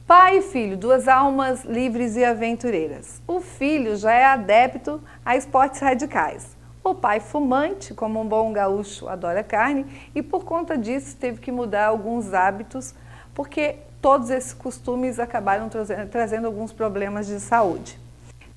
Pai e filho, duas almas livres e aventureiras. O filho já é adepto a esportes radicais. O pai fumante, como um bom gaúcho, adora carne e por conta disso teve que mudar alguns hábitos, porque todos esses costumes acabaram trazendo alguns problemas de saúde.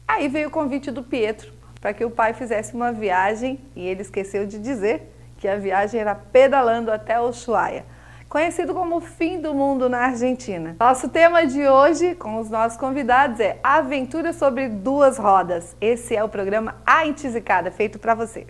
Aí veio o convite do Pietro para que o pai fizesse uma viagem e ele esqueceu de dizer que a viagem era pedalando até Ushuaia, conhecido como o fim do mundo na Argentina. Nosso tema de hoje, com os nossos convidados, é Aventura sobre Duas Rodas. Esse é o programa A Entizicada, feito para você.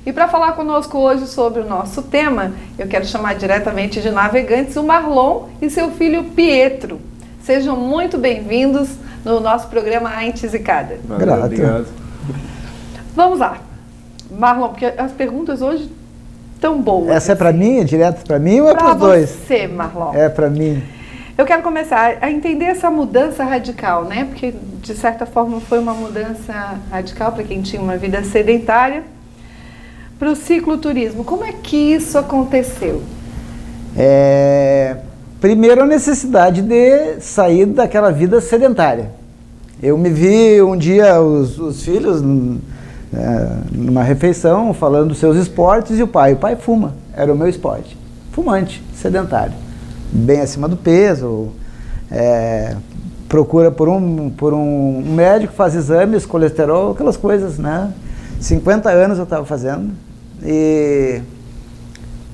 E para falar conosco hoje sobre o nosso tema, eu quero chamar diretamente de navegantes o Marlon e seu filho Pietro. Sejam muito bem-vindos no nosso programa A Entizicada. Grato. Obrigado. Vamos lá. Marlon, porque as perguntas hoje estão boas. Essa é para mim? É direto para mim ou é para os dois? Para você, Marlon. É para mim. Eu quero começar a entender essa mudança radical, né? Porque, de certa forma, foi uma mudança radical para quem tinha uma vida sedentária para o cicloturismo. Como é que isso aconteceu? Primeiro, a necessidade de sair daquela vida sedentária. Eu me vi um dia os filhos numa refeição falando dos seus esportes e o pai fuma, era o meu esporte, fumante, sedentário, bem acima do peso, procura por um médico, faz exames, colesterol, aquelas coisas, né? 50 anos eu estava fazendo e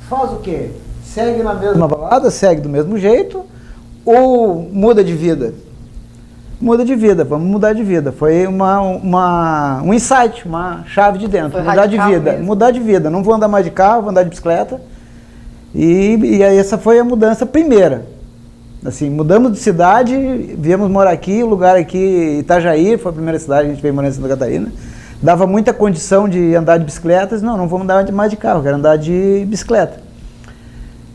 faz o quê? Segue na mesma balada, segue do mesmo jeito ou muda de vida? Muda de vida, vamos mudar de vida. Foi um insight, uma chave de dentro. Foi mudar de vida, mesmo. Mudar de vida. Não vou andar mais de carro, vou andar de bicicleta. E aí essa foi a mudança primeira. Assim, mudamos de cidade, viemos morar aqui, o lugar aqui, Itajaí, foi a primeira cidade que a gente veio morar em Santa Catarina. Dava muita condição de andar de bicicleta, não vou andar mais de carro, quero andar de bicicleta.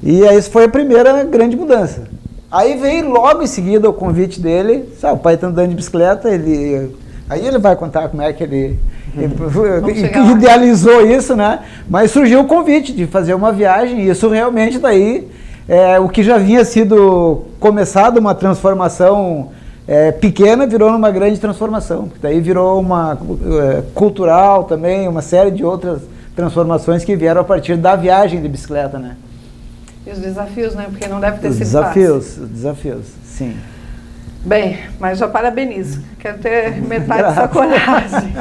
E aí isso foi a primeira grande mudança. Aí veio logo em seguida o convite dele, sabe, o pai está andando de bicicleta, aí ele vai contar como é que ele idealizou isso, né? Mas surgiu o convite de fazer uma viagem, e isso realmente daí, o que já vinha sido começado, uma transformação pequena, virou numa grande transformação. Daí virou uma cultural também, uma série de outras transformações que vieram a partir da viagem de bicicleta, né? E os desafios, né? Porque não deve ter sido fácil. Desafios, sim. Bem, mas já parabenizo. Quero ter metade dessa coragem.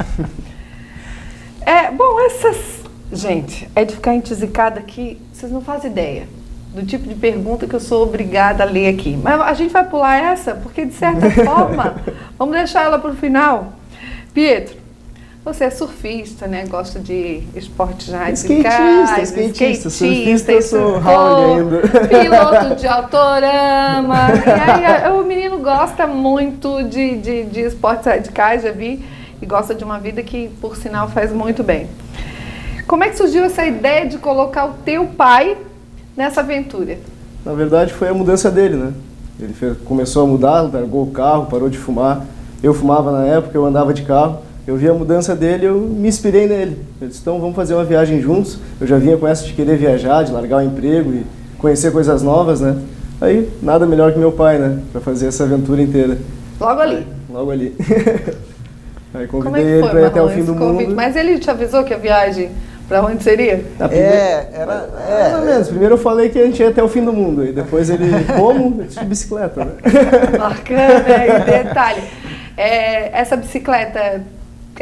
Gente, é de ficar entizicada aqui, vocês não fazem ideia do tipo de pergunta que eu sou obrigada a ler aqui. Mas a gente vai pular essa, porque de certa forma, vamos deixar ela para o final. Pietro, você é surfista, né? Gosta de esportes radicais, skatista, surfista eu sou Howard ainda. Piloto de autorama. E aí, o menino gosta muito de esportes radicais, já vi, e gosta de uma vida que, por sinal, faz muito bem. Como é que surgiu essa ideia de colocar o teu pai nessa aventura? Na verdade, foi a mudança dele, né? Ele começou a mudar, largou o carro, parou de fumar. Eu fumava na época, eu andava de carro. Eu vi a mudança dele, eu me inspirei nele. Eu disse, então vamos fazer uma viagem juntos. Eu já vinha com essa de querer viajar, de largar o emprego e conhecer coisas novas, né? Aí, nada melhor que meu pai, né? Para fazer essa aventura inteira. Logo ali? Logo ali. Aí convidei Como é que ele foi, para ir até o Marlon, fim do convite? mundo. Mas ele te avisou que a viagem, para onde seria? Mais ou menos. Primeiro eu falei que a gente ia até o fim do mundo. E depois ele, como? Eu disse, de bicicleta, né? Bacana, e detalhe. Essa bicicleta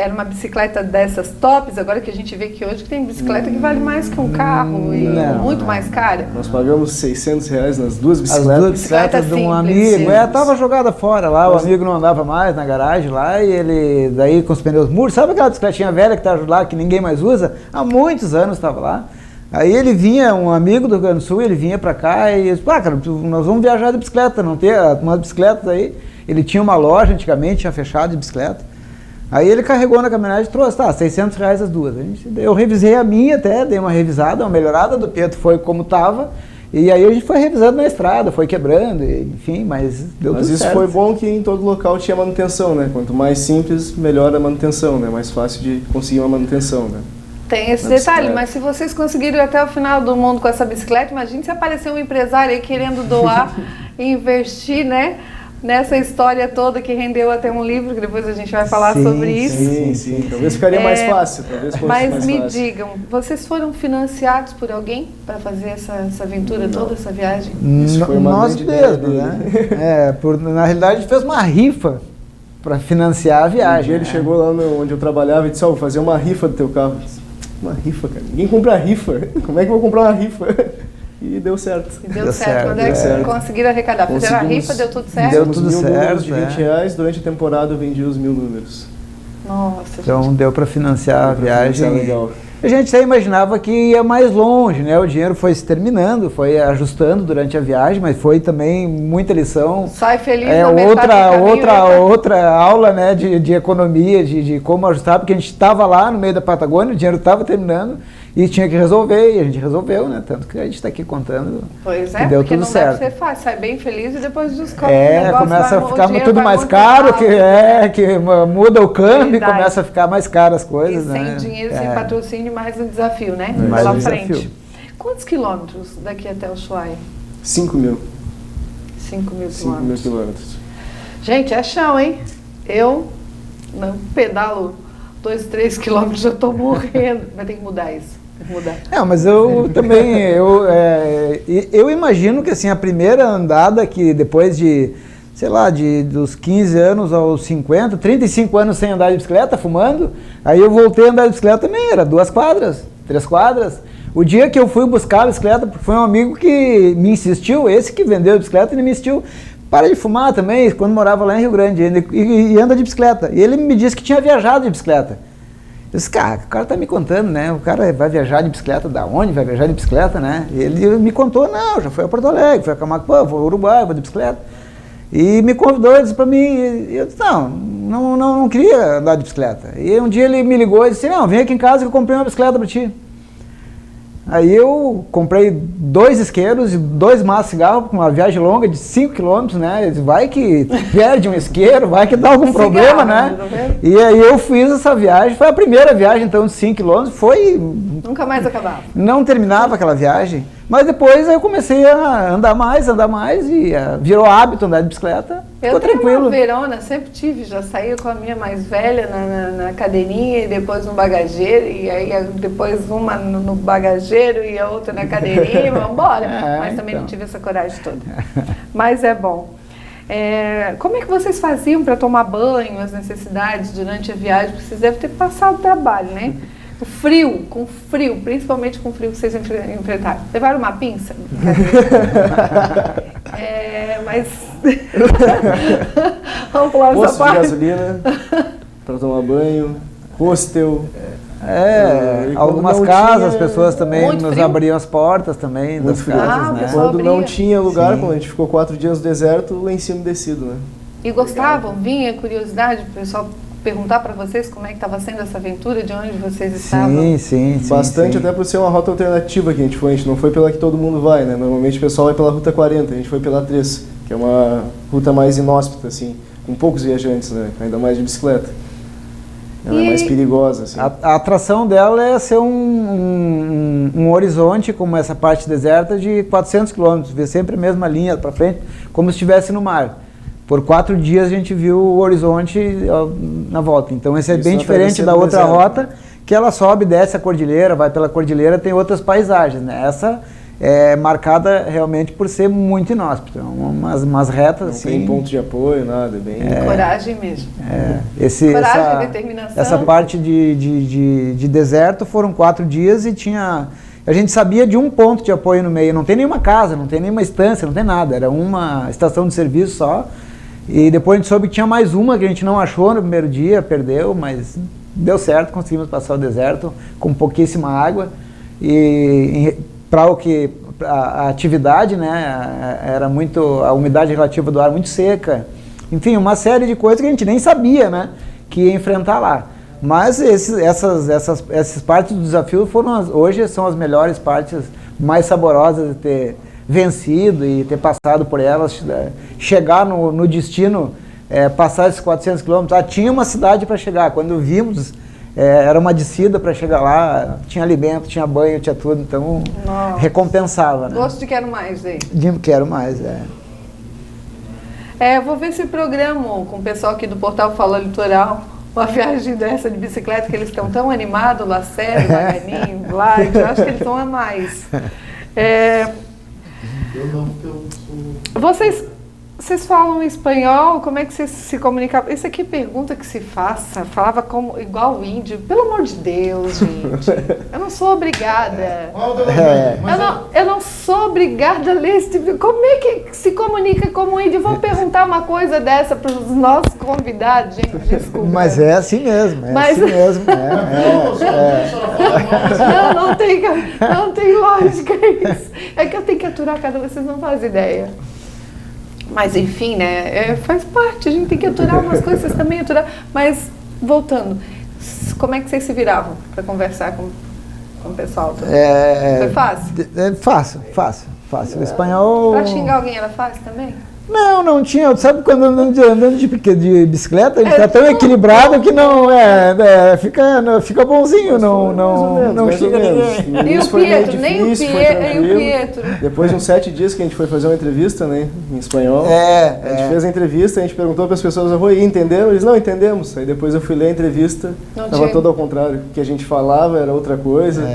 era uma bicicleta dessas tops, agora que a gente vê que hoje tem bicicleta que vale mais que um carro e muito mais cara. Nós pagamos R$600 nas duas As bicicletas. duas bicicletas de um amigo, tava jogada fora lá, o amigo não andava mais na garagem lá, e ele, daí com os pneus murchos, sabe aquela bicicletinha velha que tá lá, que ninguém mais usa? Há muitos anos estava lá. Aí ele vinha, um amigo do Rio Grande do Sul, ele vinha pra cá e disse, cara, nós vamos viajar de bicicleta, não ter umas bicicletas aí. Ele tinha uma loja antigamente, tinha fechado de bicicleta. Aí ele carregou na caminhonete e trouxe, tá, R$600 as duas. Eu revisei a minha até, dei uma revisada, uma melhorada, do Pedro foi como tava, e aí a gente foi revisando na estrada, foi quebrando, enfim, mas deu tudo certo. Mas isso foi bom que em todo local tinha manutenção, né? Quanto mais simples, melhor a manutenção, né? Mais fácil de conseguir uma manutenção, né? Tem esse detalhe, mas se vocês conseguirem ir até o final do mundo com essa bicicleta, imagine se aparecer um empresário aí querendo doar e investir, né? Nessa história toda que rendeu até um livro, que depois a gente vai falar sobre isso. Sim. Talvez ficaria mais fácil. Mas me digam, vocês foram financiados por alguém para fazer essa aventura toda, essa viagem? Isso foi uma nós mesmos, né? Na realidade a gente fez uma rifa para financiar a viagem. Um dia ele chegou lá onde eu trabalhava e disse, vou fazer uma rifa do teu carro. Disse, uma rifa, cara? Ninguém compra rifa. Como é que eu vou comprar uma rifa? E deu certo. Deu certo. Quando é que conseguiram arrecadar? Fizeram a rifa, deu tudo certo? Deu tudo certo. De R$20, durante a temporada eu vendi os 1000 números. Nossa, então deu para financiar a viagem. Legal. A gente até imaginava que ia mais longe, né? O dinheiro foi se terminando, foi ajustando durante a viagem, mas foi também muita lição. Sai feliz outra aula, né, de economia, de como ajustar, porque a gente estava lá no meio da Patagônia, o dinheiro estava terminando e tinha que resolver, e a gente resolveu, né? Tanto que a gente está aqui contando. Pois é, que deu porque tudo não certo. deve ser fácil, sai bem feliz e depois descobre começa a ficar tudo mais caro, que muda o câmbio, começa a ficar mais caro as coisas, e né? Sem dinheiro, sem patrocínio, mais um desafio, né? Mais pela um frente. desafio. Quantos quilômetros daqui até Ushuaia? 5.000. 5.000 quilômetros. Gente, é chão, hein? Eu não pedalo 2, 3 quilômetros, já estou morrendo. Vai ter que mudar isso. Mas eu também, eu imagino que assim, a primeira andada que depois de, sei lá, dos 15 anos aos 50, 35 anos sem andar de bicicleta, fumando, aí eu voltei a andar de bicicleta também, era 2 quadras, 3 quadras. O dia que eu fui buscar a bicicleta, foi um amigo que me insistiu, esse que vendeu a bicicleta, ele me insistiu, para de fumar também, quando morava lá em Rio Grande, e anda de bicicleta. E ele me disse que tinha viajado de bicicleta. Eu disse, cara, o cara tá me contando, né? O cara vai viajar de bicicleta, da onde vai viajar de bicicleta, né? E ele me contou, não, já foi a Porto Alegre, foi a Camaquã, vou ao Uruguai, vou de bicicleta. E me convidou, disse pra mim, e eu disse, não queria andar de bicicleta. E um dia ele me ligou e disse, não, vem aqui em casa que eu comprei uma bicicleta pra ti. Aí eu comprei 2 isqueiros e 2 maços de cigarro para uma viagem longa de 5 km, né? Vai que perde um isqueiro, vai que dá algum problema, né? E aí eu fiz essa viagem, foi a primeira viagem então de 5 km, foi... Nunca mais acabava. Não terminava aquela viagem, mas depois eu comecei a andar mais e virou hábito andar de bicicleta, ficou tranquilo. Eu Verona, sempre tive, já saí com a minha mais velha na cadeirinha e depois no bagageiro, e aí depois uma no bagageiro e a outra na cadeirinha, vamos embora. Mas também não tive essa coragem toda. Mas é bom. Como é que vocês faziam para tomar banho, as necessidades durante a viagem? Porque vocês devem ter passado trabalho, né? Com frio, principalmente com o frio que vocês enfrentaram. Levaram uma pinça? Mas... Vamos falar posto de gasolina para tomar banho, hostel. Algumas casas, as pessoas também nos abriam as portas também das casas, né? Quando não tinha lugar, quando a gente ficou 4 dias no deserto, o lencinho umedecido, né? E gostavam? Vinha curiosidade, o pessoal perguntar para vocês como é que estava sendo essa aventura, de onde vocês estavam? Sim. Bastante, até por ser uma rota alternativa que a gente não foi pela que todo mundo vai, né? Normalmente o pessoal vai pela Ruta 40, a gente foi pela 3, que é uma ruta mais inóspita, assim, com poucos viajantes, né? Ainda mais de bicicleta. Ela é mais perigosa, assim. A atração dela é ser um horizonte, como essa parte deserta, de 400 km, ver sempre a mesma linha para frente, como se estivesse no mar. Por 4 dias a gente viu o horizonte na volta. Então esse é bem diferente da outra rota, que ela sobe, desce a cordilheira, vai pela cordilheira, tem outras paisagens, né? Essa é marcada realmente por ser muito inóspita. Umas retas Não assim. tem ponto de apoio, nada, é bem... Coragem mesmo. Coragem, determinação. Essa parte de deserto foram 4 dias e a gente sabia de um ponto de apoio no meio. Não tem nenhuma casa, não tem nenhuma estância, não tem nada. Era uma estação de serviço só. E depois a gente soube que tinha mais uma que a gente não achou no primeiro dia, perdeu, mas deu certo, conseguimos passar o deserto com pouquíssima água. E para a atividade, né, era a umidade relativa do ar muito seca. Enfim, uma série de coisas que a gente nem sabia, né, que ia enfrentar lá. Mas essas partes do desafio hoje são as melhores partes, mais saborosas de ter vencido e ter passado por elas, chegar no destino, passar esses 400 quilômetros. Tinha uma cidade para chegar, quando vimos, era uma descida para chegar lá, tinha alimento, tinha banho, tinha tudo, então recompensava. Né? Gosto de quero mais, aí. Quero mais, eu vou ver se programo com o pessoal aqui do Portal Fala Litoral uma viagem dessa de bicicleta, que eles estão tão animados, Lacerda, Maganinho, Vlad, eu acho que eles vão a mais. Eu não, porque Vocês falam espanhol? Como é que vocês se comunicavam? Isso aqui é pergunta que se faça. Falava igual índio. Pelo amor de Deus, gente. Eu não sou obrigada. Eu não sou obrigada a ler esse tipo de... Como é que se comunica como índio? Vou perguntar uma coisa dessa para os nossos convidados, gente. Desculpa. Mas é assim mesmo. Assim mesmo. Não tem lógica isso. É que eu tenho que aturar cada vez, vocês não fazem ideia. Mas enfim, né, faz parte, a gente tem que aturar umas coisas, vocês também aturar. Mas, voltando, como é que vocês se viravam para conversar com o pessoal? Foi fácil? Fácil. O espanhol... Para xingar alguém era fácil também? Não tinha. Sabe quando andando de bicicleta, a gente tá tão equilibrado que não fica bonzinho, não xinga ninguém. E o Pietro, nem o Pietro. Depois de uns 7 dias que a gente foi fazer uma entrevista, né, em espanhol, a gente fez a entrevista, a gente perguntou para as pessoas, entenderam? Eles não entendemos. Aí depois eu fui ler a entrevista, estava todo ao contrário. O que a gente falava era outra coisa.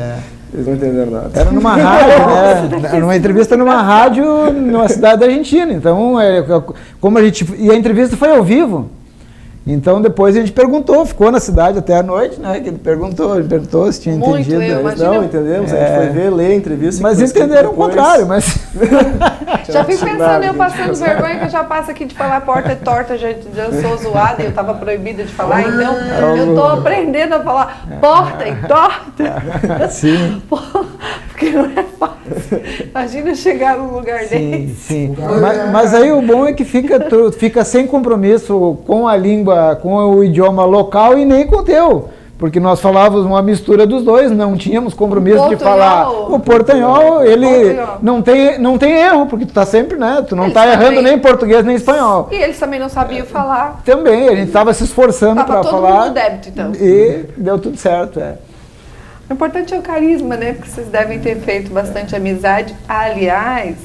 Eles não entenderam nada. Era numa rádio, né? Numa entrevista numa rádio, numa cidade da Argentina. Então, como a entrevista foi ao vivo. Então, depois a gente perguntou, ficou na cidade até a noite, né? Que ele perguntou se tinha entendido. Eles não entendemos, a gente foi ler a entrevista. Mas entenderam o contrário, mas... Já fico pensando, eu passando vergonha, que eu já passo aqui de falar porta é torta, já sou zoada e eu estava proibida de falar, então eu estou aprendendo a falar porta e torta. Sim. Porque não é fácil. Imagina chegar num lugar desse. Sim. Mas aí o bom é que fica sem compromisso com a língua, com o idioma local e nem com o teu. Porque nós falávamos uma mistura dos dois, não tínhamos compromisso de falar. O portanhol, ele não tem erro, porque tu tá sempre, né? Tu não está errando nem em português nem em espanhol. E eles também não sabiam falar. Também, a gente estava se esforçando para falar. Todo mundo no débito, então. E deu tudo certo, O importante é o carisma, né? Porque vocês devem ter feito bastante amizade. Aliás,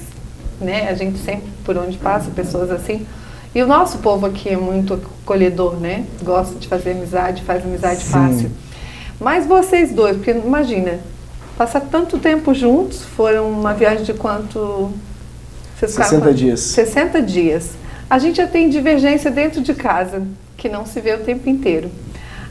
né? A gente sempre, por onde passa, pessoas assim. E o nosso povo aqui é muito acolhedor, né? Gosta de fazer amizade, faz amizade fácil. Mas vocês dois, porque imagina, passar tanto tempo juntos, foram uma viagem de quanto? 60 dias. 60 dias. A gente já tem divergência dentro de casa, que não se vê o tempo inteiro.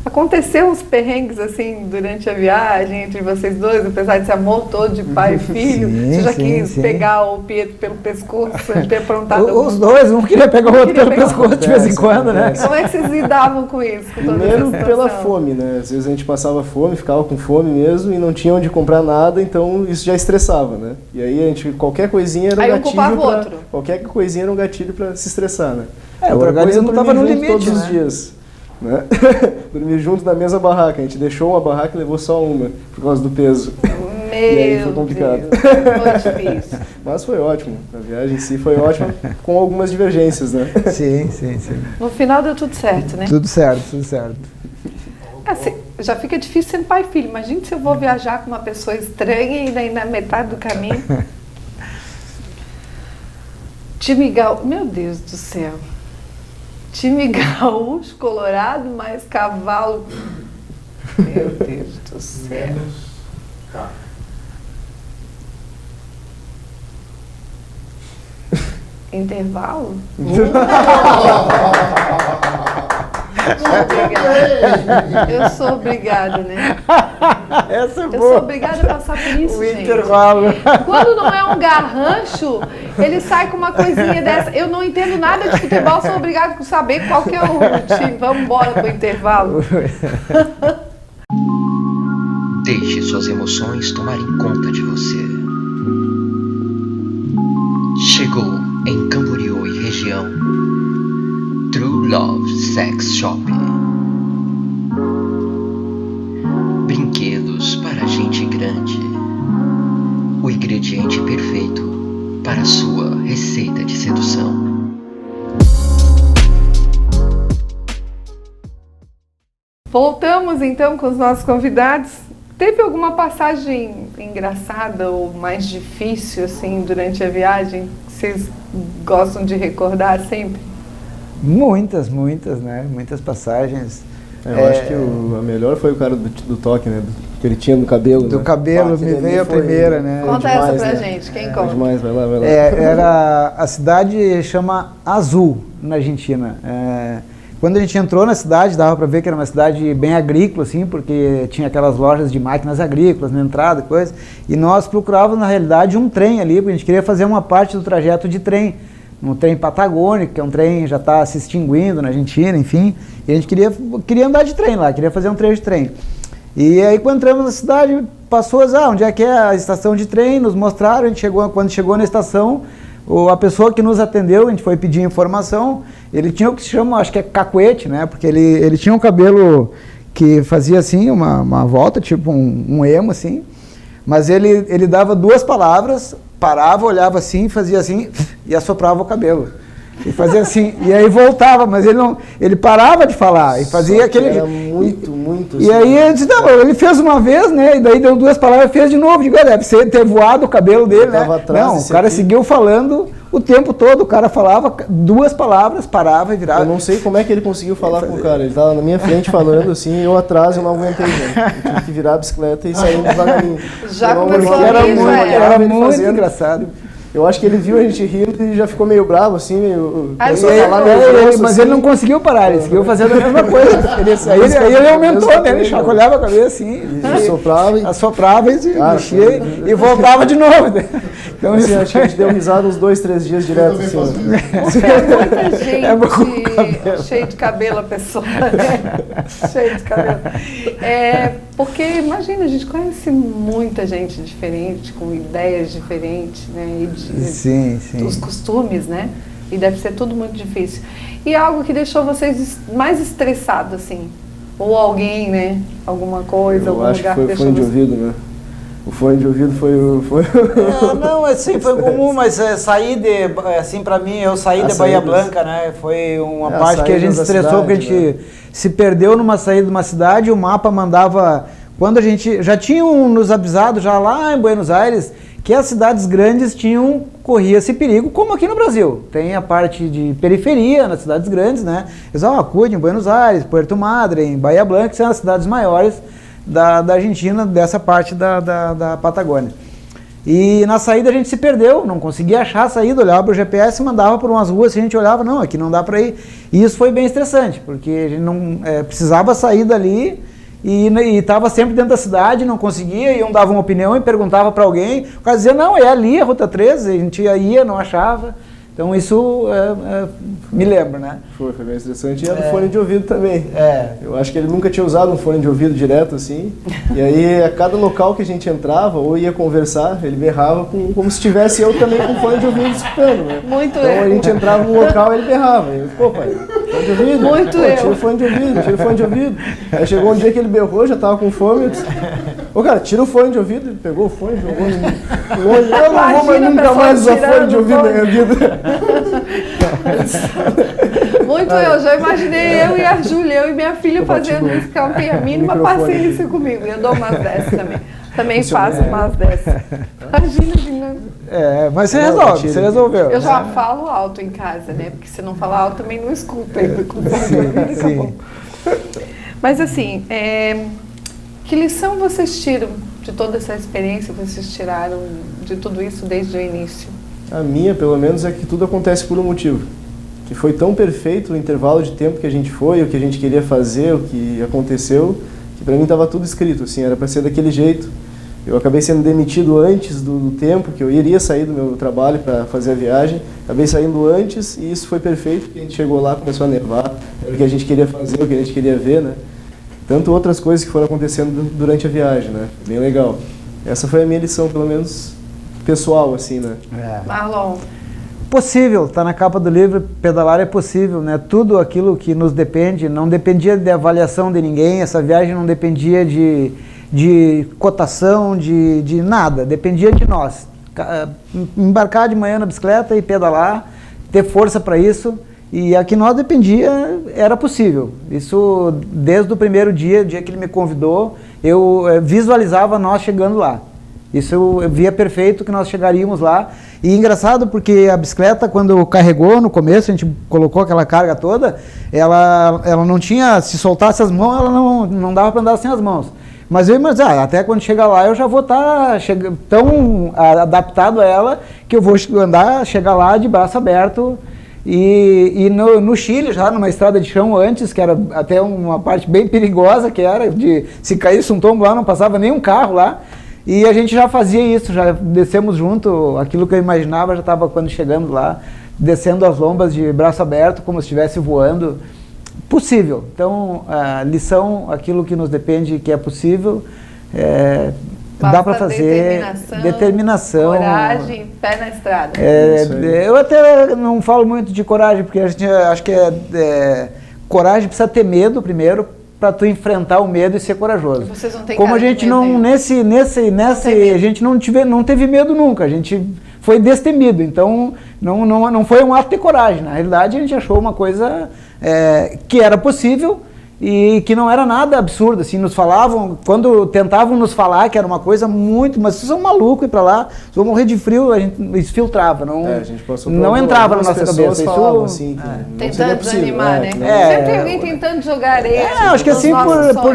Aconteceu uns perrengues assim durante a viagem entre vocês dois, apesar desse amor todo de pai e filho? Você já quis pegar o Pietro pelo pescoço, ter aprontado Os dois, um queria pegar o outro pelo pescoço de vez em quando, né? Como é que vocês lidavam com isso? Com Primeiro pela fome, né? Às vezes a gente passava fome, ficava com fome mesmo e não tinha onde comprar nada, então isso já estressava, né? E aí qualquer coisinha era um gatilho qualquer coisinha era um gatilho para se estressar, né? O organismo estava no limite, todos os dias. Né? Dormir junto na mesma barraca. A gente deixou uma barraca e levou só uma por causa do peso. E aí foi complicado. Foi difícil. Mas foi ótimo. A viagem em si foi ótima, com algumas divergências, né? Sim. No final deu tudo certo, né? Tudo certo. Assim, já fica difícil sendo pai e filho. Imagina se eu vou viajar com uma pessoa estranha e daí na metade do caminho. Time Gaúcho, meu Deus do céu. Time gaúcho, colorado, mais cavalo. Meu Deus do céu. Intervalo? Eu sou obrigada, né? Essa é Eu boa. sou obrigada a passar por isso, O gente. intervalo. Quando não é um garrancho, ele sai com uma coisinha dessa. Eu não entendo nada de futebol, sou obrigada a saber qual que é o time. Vamos embora pro intervalo. Deixe suas emoções tomarem conta de você. Chegou em Camboriú e região True Love Sex Shop. Brinquedos para gente grande. O ingrediente perfeito para a sua receita de sedução. Voltamos então com os nossos convidados. Teve alguma passagem engraçada ou mais difícil assim durante a viagem que vocês gostam de recordar sempre? Muitas, né? Muitas passagens. Eu acho que a melhor foi o cara do toque, né? Que ele tinha no cabelo. Do né? cabelo, Que me ali veio a foi primeira, né? Conta demais, essa pra né? gente, quem É conta? demais, vai lá. A cidade chama Azul, na Argentina. Quando a gente entrou na cidade, dava para ver que era uma cidade bem agrícola, assim, porque tinha aquelas lojas de máquinas agrícolas na entrada, coisa. E nós procurávamos, na realidade, um trem ali, porque a gente queria fazer uma parte do trajeto de trem. Um trem patagônico, que é um trem que já está se extinguindo na Argentina, enfim. E a gente queria andar de trem lá, queria fazer um trecho de trem. E aí, quando entramos na cidade, passou, onde é que é a estação de trem, nos mostraram, quando chegou na estação, a pessoa que nos atendeu, a gente foi pedir informação, ele tinha o que se chama, acho que é cacuete, né? Porque ele tinha um cabelo que fazia assim, uma volta, tipo um emo, assim. Mas ele dava duas palavras, parava, olhava assim, fazia assim e assoprava o cabelo. E fazia assim, e aí voltava, mas ele parava de falar e fazia aquele... Era muito E aí eu disse, não, ele fez uma vez, né, e daí deu duas palavras, fez de novo. Digo, deve ter voado o cabelo dele, né? Não, o cara seguiu falando o tempo todo, o cara falava duas palavras, parava e virava. Eu não sei como é que ele conseguiu falar com o cara, ele tava na minha frente falando assim, eu atrás, eu não aguentei, né? Eu tive que virar a bicicleta e sair devagarinho. Já começou a Era rir, já era ele muito fazendo. engraçado. Eu acho que ele viu a gente rindo e já ficou meio bravo, assim, meio... Ah, começou a ele- falar meio grosso, mas assim. ele não conseguiu parar, ele seguiu fazendo a mesma coisa. Aí ele aumentou, né? Ele chacoalhava a cabeça assim, E soprava e... assoprava e Ah, mexia e voltava de novo. Então, Assim, acho que a gente deu risada uns 2, 3 dias direto, assim. Né? Porque é muita gente cabelo. cheio de cabelo a pessoa, né? Cheio de cabelo. Porque imagina, a gente conhece muita gente diferente, com ideias diferentes, né? E Sim. os costumes, né? E deve ser tudo muito difícil. E algo que deixou vocês mais estressados, assim? Ou alguém, né? Alguma coisa, Eu algum acho que lugar foi o deixou fone de vocês... ouvido, né? O fone de ouvido foi... Não, assim, foi comum, mas sair assim, pra mim, eu saí de Bahia Blanca, né? Foi uma parte que a gente estressou, porque a gente se perdeu numa saída de uma cidade, o mapa mandava... Quando a gente já tinham nos avisado, já lá em Buenos Aires, que as cidades grandes corria esse perigo, como aqui no Brasil. Tem a parte de periferia nas cidades grandes, né? Eles cuide em Buenos Aires, Puerto Madre, em Bahia Blanca, que são as cidades maiores da Argentina, dessa parte da Patagônia. E na saída a gente se perdeu, não conseguia achar a saída, olhava para o GPS, mandava por umas ruas, e a gente olhava, não, aqui não dá para ir. E isso foi bem estressante, porque a gente não precisava sair dali e estava sempre dentro da cidade, não conseguia, e um dava uma opinião e perguntava para alguém, o cara dizia, não, é ali a Rota 13, a gente ia, não achava. Então isso me lembra, né? Foi bem estressante. E era do fone de ouvido também. É. Eu acho que ele nunca tinha usado um fone de ouvido direto, assim. E aí, a cada local que a gente entrava ou ia conversar, ele berrava como se tivesse eu também com fone de ouvido escutando, né? Muito então erro. a gente entrava num local e ele berrava. Eu, pô, pai, fone de ouvido? Muito Pô, erro. tira o fone de ouvido, tira o fone de ouvido. Aí chegou um dia que ele berrou, já tava com fome. Eu disse, ô cara, tira o fone de ouvido. Ele pegou o fone, jogou no olho. Eu não vou mais Imagina a nunca pessoa mais usar tirando fone de o ouvido na fone. minha vida. Muito eu já imaginei eu e a Júlia, eu e minha filha Eu bati fazendo no isso, que ela tem a mínima microfone. paciência comigo. Eu dou umas dessas também. Também Funciona. faço umas dessas. Imagina, menina. Mas você Não, resolve, tira. você resolveu. Eu já falo alto em casa, né? Porque se não falar alto também não escuta. Sim. Mas assim, que lição vocês tiram de toda essa experiência que vocês tiraram de tudo isso desde o início? A minha, pelo menos, é que tudo acontece por um motivo. Que foi tão perfeito o intervalo de tempo que a gente foi, o que a gente queria fazer, o que aconteceu, que para mim estava tudo escrito, assim, era para ser daquele jeito. Eu acabei sendo demitido antes do tempo que eu iria sair do meu trabalho para fazer a viagem. Acabei saindo antes e isso foi perfeito, porque a gente chegou lá, começou a nevar, era o que a gente queria fazer, o que a gente queria ver, né? Tanto outras coisas que foram acontecendo durante a viagem, né? Bem legal. Essa foi a minha lição, pelo menos pessoal, assim, né? Marlon. Possível, está na capa do livro, pedalar é possível, né? Tudo aquilo que nos depende, não dependia de avaliação de ninguém, essa viagem não dependia de cotação, de nada, dependia de nós. Embarcar de manhã na bicicleta e pedalar, ter força para isso, e a que nós dependia era possível. Isso desde o primeiro dia, o dia que ele me convidou, eu visualizava nós chegando lá. Isso eu via perfeito que nós chegaríamos lá. E engraçado porque a bicicleta, quando carregou no começo, a gente colocou aquela carga toda, ela não tinha, se soltasse as mãos, ela não dava para andar sem as mãos. Mas eu imaginei, até quando chegar lá eu já vou estar tão adaptado a ela que eu vou chegar lá de braço aberto. E no Chile, já numa estrada de chão antes, que era até uma parte bem perigosa, que era de se caísse um tombo lá, não passava nenhum carro lá. E a gente já fazia isso, já descemos junto, aquilo que eu imaginava já estava quando chegamos lá, descendo as lombas de braço aberto, como se estivesse voando. Possível. Então, a lição, aquilo que nos depende que é possível, dá para fazer. Determinação. Coragem, pé na estrada. Eu até não falo muito de coragem, porque a gente acho que coragem precisa ter medo primeiro, para tu enfrentar o medo e ser corajoso. Vocês não têm Como a gente não a gente não teve medo nunca, a gente foi destemido, então não foi um ato de coragem. Na realidade a gente achou uma coisa que era possível e que não era nada absurdo, assim, nos falavam, quando tentavam nos falar que era uma coisa muito, mas vocês são malucos ir para lá, vocês vão morrer de frio, a gente filtrava, a gente passou não entrava na nossa cabeça. Falavam, assim, tentando desanimar, né? Né? Sempre tem alguém tentando jogar areia. Acho que assim,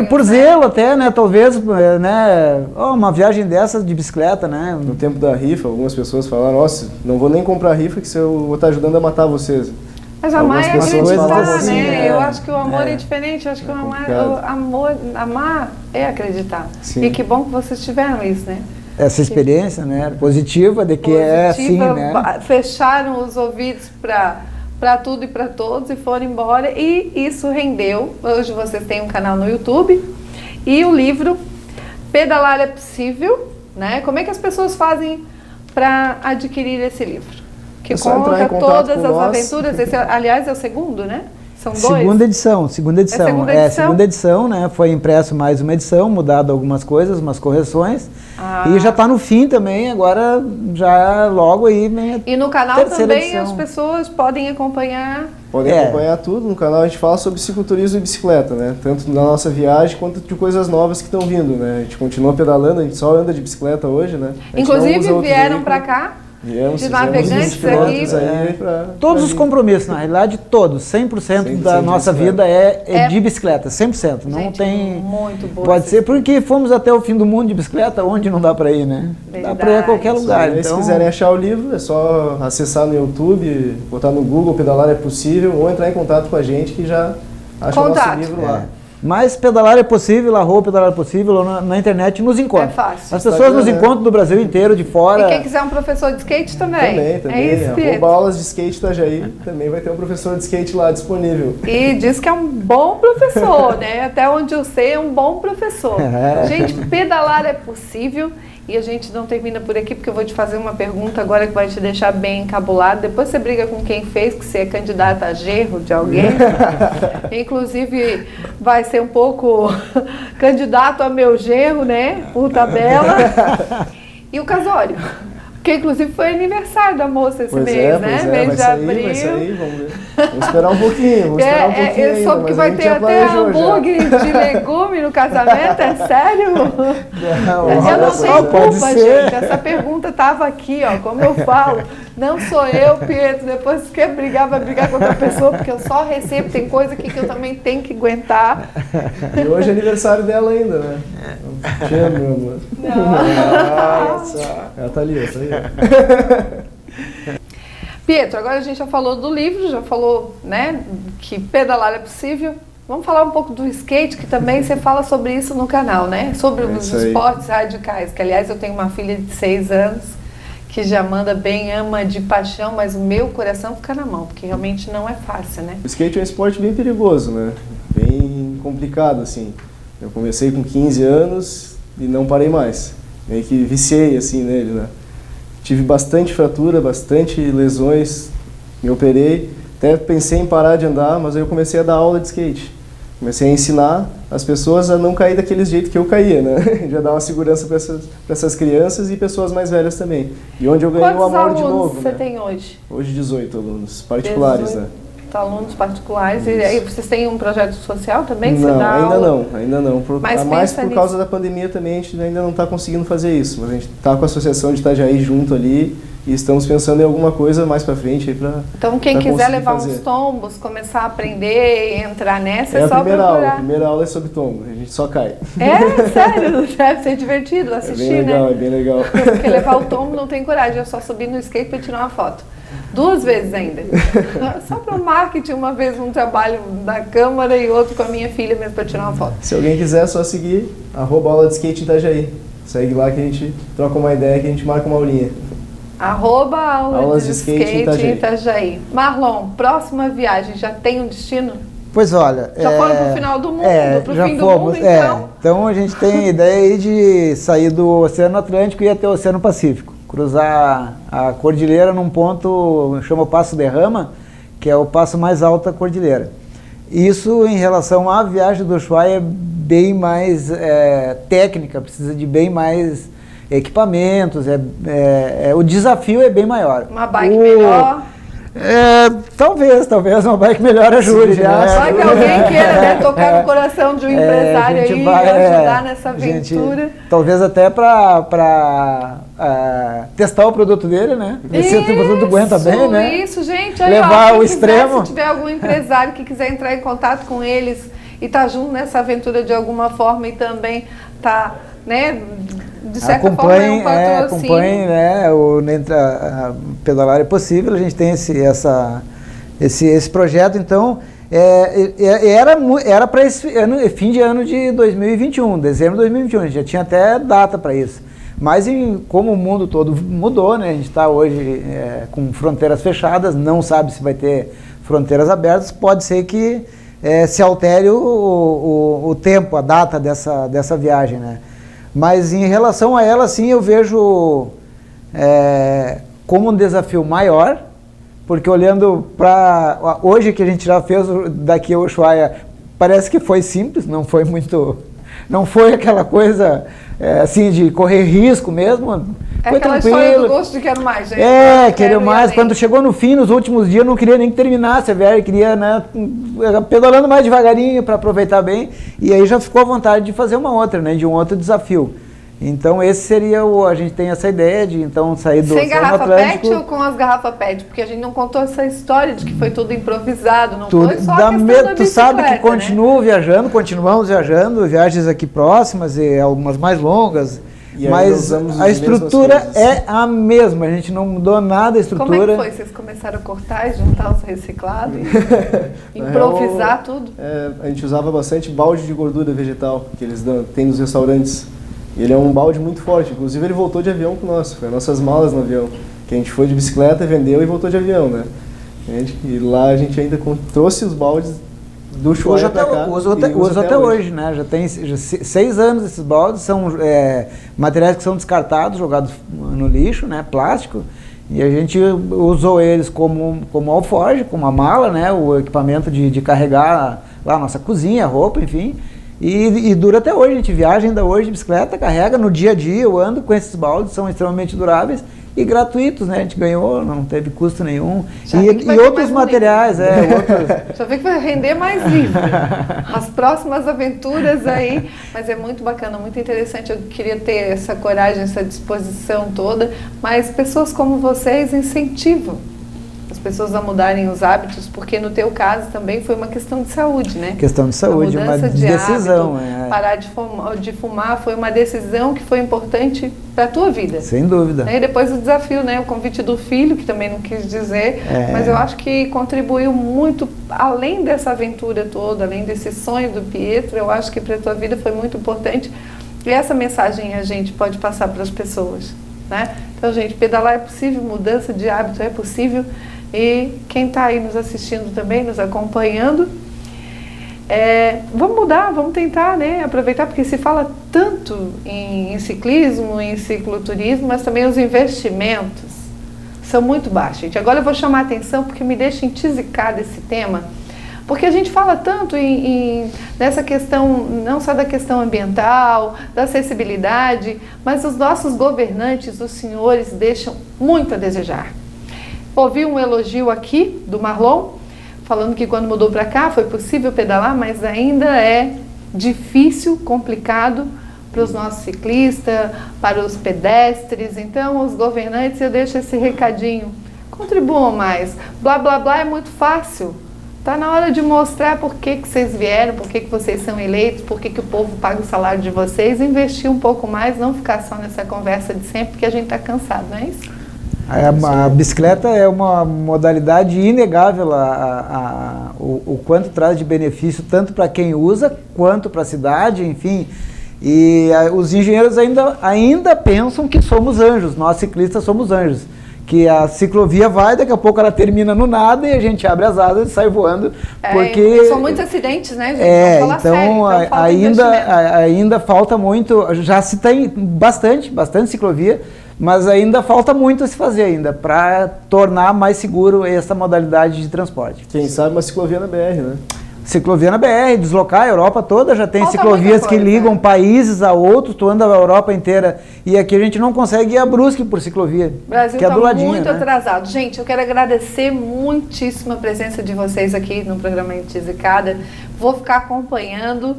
por zelo até, né, talvez, né, uma viagem dessas de bicicleta, né. No tempo da rifa, algumas pessoas falaram, nossa, não vou nem comprar rifa que eu vou estar ajudando a matar vocês. Mas amar é acreditar, assim, né? Eu acho que o amor é diferente, eu acho que amar é acreditar. Sim. E que bom que vocês tiveram isso, né? Essa experiência, né, positiva de que é assim, né? Fecharam os ouvidos para tudo e para todos e foram embora. E isso rendeu. Hoje vocês têm um canal no YouTube e o livro Pedalar é Possível, né? Como é que as pessoas fazem para adquirir esse livro? Que conta todas as aventuras. Esse, aliás, é o segundo, né? São dois? Segunda edição. Segunda edição, né? Foi impresso mais uma edição, mudado algumas coisas, umas correções. E já está no fim também, agora já logo aí vem E no canal também edição. as pessoas podem acompanhar... Podem acompanhar tudo. No canal a gente fala sobre cicloturismo e bicicleta, né? Tanto na nossa viagem quanto de coisas novas que estão vindo, né? A gente continua pedalando, a gente só anda de bicicleta hoje, né? Inclusive vieram para cá. Viemos, de navegantes aqui. Todos os compromissos, na realidade, todos, 100% da nossa vida é de bicicleta, 100%. Não gente, tem. Muito boa. Pode ser porque fomos até o fim do mundo de bicicleta, onde não dá para ir, né? Verdade. Dá para ir a qualquer lugar. Então, se quiserem achar o livro, é só acessar no YouTube, botar no Google Pedalar é Possível, ou entrar em contato com a gente que já acha o nosso livro lá. Mas pedalar é possível, pedalar é possível, na internet nos encontra. É fácil. As pessoas nos encontram do Brasil inteiro, de fora. E quem quiser um professor de skate também. Também. É isso, Arroba aulas de skate Itajaí, também vai ter um professor de skate lá disponível. E diz que é um bom professor, né? Até onde eu sei, é um bom professor. Gente, pedalar é possível. E a gente não termina por aqui, porque eu vou te fazer uma pergunta agora que vai te deixar bem encabulado. Depois você briga com quem fez, que você é candidata a genro de alguém. Inclusive, vai ser um pouco candidato a meu genro, né? Por tabela. E o casório. Porque, inclusive, foi aniversário da moça esse mês, né? Mês de abril. Vai sair, vamos ver. Vamos esperar um pouquinho, eu soube que vai ter até hambúrguer de legume no casamento, é sério? Eu não tenho culpa, gente. Essa pergunta estava aqui, ó, como eu falo. Não sou eu, Pietro. Depois se quer brigar, vai brigar com outra pessoa, porque eu só recebo. Tem coisa aqui que eu também tenho que aguentar. E hoje é aniversário dela ainda, né? Te amo, meu amor. Nossa. Ela tá ali, tá ali. Pietro, agora a gente já falou do livro, já falou, né, que pedalar é possível. Vamos falar um pouco do skate, que também você fala sobre isso no canal, né? Sobre os esportes radicais, que aliás eu tenho uma filha de 6 anos, que já manda bem, ama de paixão, mas o meu coração fica na mão, porque realmente não é fácil, né? O skate é um esporte bem perigoso, né? Bem complicado, assim. Eu comecei com 15 anos e não parei mais. Meio que viciei, assim, nele, né? Tive bastante fratura, bastante lesões, me operei. Até pensei em parar de andar, mas aí eu comecei a dar aula de skate. Comecei a ensinar as pessoas a não cair daquele jeito que eu caía, né? Já dar uma segurança para essas crianças e pessoas mais velhas também. E onde eu ganhei o amor de novo. Quantos alunos você né? tem hoje? Hoje 18 alunos particulares, 18 né? alunos particulares. E aí vocês têm um projeto social também? Não, você dá ainda aula? ainda não. Mas mais pensa por causa da pandemia também a gente ainda não está conseguindo fazer isso. Mas a gente está com a Associação de Itajaí junto ali e estamos pensando em alguma coisa mais para frente aí para. Então quem quiser levar uns tombos, começar a aprender e entrar nessa, é só procurar. A primeira aula é sobre tombo, a gente só cai. É, sério, deve ser divertido assistir, é bem legal, né? É bem legal. Porque levar o tombo não tem coragem, eu só subi no skate para tirar uma foto. 2 vezes ainda. Só para o marketing, uma vez um trabalho da Câmara e outro com a minha filha mesmo para tirar uma foto. Se alguém quiser, é só seguir @aula de skate em Itajaí. Segue lá que a gente troca uma ideia, que a gente marca uma aulinha. @aulas de skate em Itajaí. Marlon, próxima viagem, já tem um destino? Pois olha... Já foram pro final do mundo, pro já fim do fomos, mundo, então? Então a gente tem a ideia aí de sair do Oceano Atlântico e ir até o Oceano Pacífico. Cruzar a cordilheira num ponto, chama o Passo Derrama, que é o passo mais alto da cordilheira. Isso em relação à viagem do Ushuaia é bem mais técnica, precisa de bem mais equipamentos, o desafio é bem maior. Uma bike melhor? Talvez uma bike melhor ajude. Só que alguém queira, né, tocar no coração de um empresário aí e ajudar nessa aventura. Talvez até para testar o produto dele, né? Ver se o produto aguenta bem, né? Isso, gente. Aí, levar ao extremo. Se tiver algum empresário que quiser entrar em contato com eles e estar junto nessa aventura de alguma forma e também tá, né, de certa forma é um patrocínio. Acompanhe, né, Pedalar é Possível, a gente tem esse projeto, então, era para esse fim de ano de 2021, dezembro de 2021, a gente já tinha até data para isso. Mas como o mundo todo mudou, né, a gente está hoje com fronteiras fechadas, não sabe se vai ter fronteiras abertas, pode ser que se altere o tempo, a data dessa viagem, né. Mas em relação a ela, sim, eu vejo como um desafio maior, porque olhando para hoje que a gente já fez daqui ao Ushuaia, parece que foi simples, não foi aquela coisa assim de correr risco mesmo. Foi aquela tranquilo. História do gosto de quero mais, gente. Querer mais. Quando chegou no fim, nos últimos dias, não queria nem que terminasse a viagem, queria, né, pedalando mais devagarinho para aproveitar bem. E aí já ficou à vontade de fazer uma outra, né, de um outro desafio. Então esse seria a gente tem essa ideia de então sair do Sem Oceano garrafa Atlântico. PET ou com as garrafas PET? Porque a gente não contou essa história de que foi tudo improvisado, não Tudo, foi só a questão da tu sabe que né? continuamos viajando, viagens aqui próximas e algumas mais longas. Mas a estrutura é a mesma, a gente não mudou nada a estrutura. Como é que foi? Vocês começaram a cortar e juntar os reciclados? Improvisar tudo? A gente usava bastante balde de gordura vegetal, que eles têm nos restaurantes. E ele é um balde muito forte, inclusive ele voltou de avião com o nosso, foi as nossas malas no avião. Que a gente foi de bicicleta, vendeu e voltou de avião, né? E lá a gente ainda trouxe os baldes do Ushuaia para cá. Uso até hoje, né? Já tem 6 anos esses baldes, são materiais que são descartados, jogados no lixo, né? Plástico. E a gente usou eles como alforge, como a mala, né? O equipamento de carregar lá a nossa cozinha, roupa, enfim. E dura até hoje, a gente viaja ainda hoje de bicicleta, carrega no dia a dia, eu ando com esses baldes, são extremamente duráveis e gratuitos, né? A gente ganhou, não teve custo nenhum. E outros materiais, outros... Já vê que vai render mais livro. As próximas aventuras aí, mas é muito bacana, muito interessante. Eu queria ter essa coragem, essa disposição toda, mas pessoas como vocês incentivam as pessoas a mudarem os hábitos, porque no teu caso também foi uma questão de saúde, né? Questão de saúde, uma decisão. Parar de fumar foi uma decisão que foi importante para a tua vida. Sem dúvida. E depois o desafio, né? O convite do filho, que também não quis dizer, mas eu acho que contribuiu muito, além dessa aventura toda, além desse sonho do Pietro, eu acho que para a tua vida foi muito importante. E essa mensagem a gente pode passar para as pessoas, né? Então, gente, pedalar é possível, mudança de hábito é possível. E quem está aí nos assistindo também, nos acompanhando, vamos mudar, vamos tentar, né, aproveitar, porque se fala tanto em ciclismo, em cicloturismo, mas também os investimentos são muito baixos, gente. Agora eu vou chamar a atenção porque me deixa entisicada esse tema, porque a gente fala tanto nessa questão, não só da questão ambiental, da acessibilidade, mas os nossos governantes, os senhores, deixam muito a desejar. Ouvi um elogio aqui do Marlon, falando que quando mudou para cá foi possível pedalar, mas ainda é difícil, complicado para os nossos ciclistas, para os pedestres. Então, os governantes, eu deixo esse recadinho, contribuam mais. Blá, blá, blá é muito fácil. Está na hora de mostrar por que vocês vieram, por que vocês são eleitos, por que o povo paga o salário de vocês, investir um pouco mais, não ficar só nessa conversa de sempre, porque a gente está cansado, não é isso? A bicicleta é uma modalidade inegável o quanto traz de benefício, tanto para quem usa, quanto para a cidade, enfim. E os engenheiros ainda pensam que somos anjos, nós ciclistas somos anjos. Que a ciclovia vai, daqui a pouco ela termina no nada e a gente abre as asas e sai voando. Porque são muitos acidentes, né, gente? Vamos falar sério, então ainda falta muito, já se tem bastante ciclovia, mas ainda falta muito a se fazer ainda para tornar mais seguro essa modalidade de transporte. Quem sabe uma ciclovia na BR, né? Ciclovia na BR, deslocar a Europa toda, já tem falta ciclovias que ligam países a outros, tu anda a Europa inteira e aqui a gente não consegue ir a Brusque por ciclovia. O Brasil que é do ladinho, muito né? atrasado. Gente, eu quero agradecer muitíssimo a presença de vocês aqui no programa Entisicada. Vou ficar acompanhando,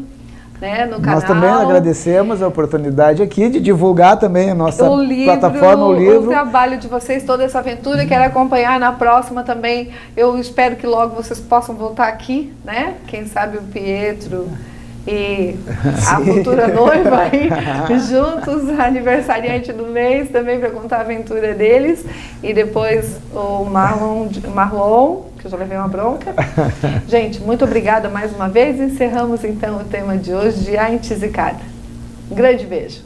né, no canal. Nós também agradecemos a oportunidade aqui de divulgar também a nossa plataforma, o livro. O trabalho de vocês, toda essa aventura. Quero acompanhar na próxima também. Eu espero que logo vocês possam voltar aqui, né? Quem sabe o Pietro e a futura noiva aí, juntos, aniversariante do mês, também para contar a aventura deles. E depois o Marlon, que eu já levei uma bronca. Gente, muito obrigada mais uma vez. Encerramos então o tema de hoje de A Entisicada. Um grande beijo.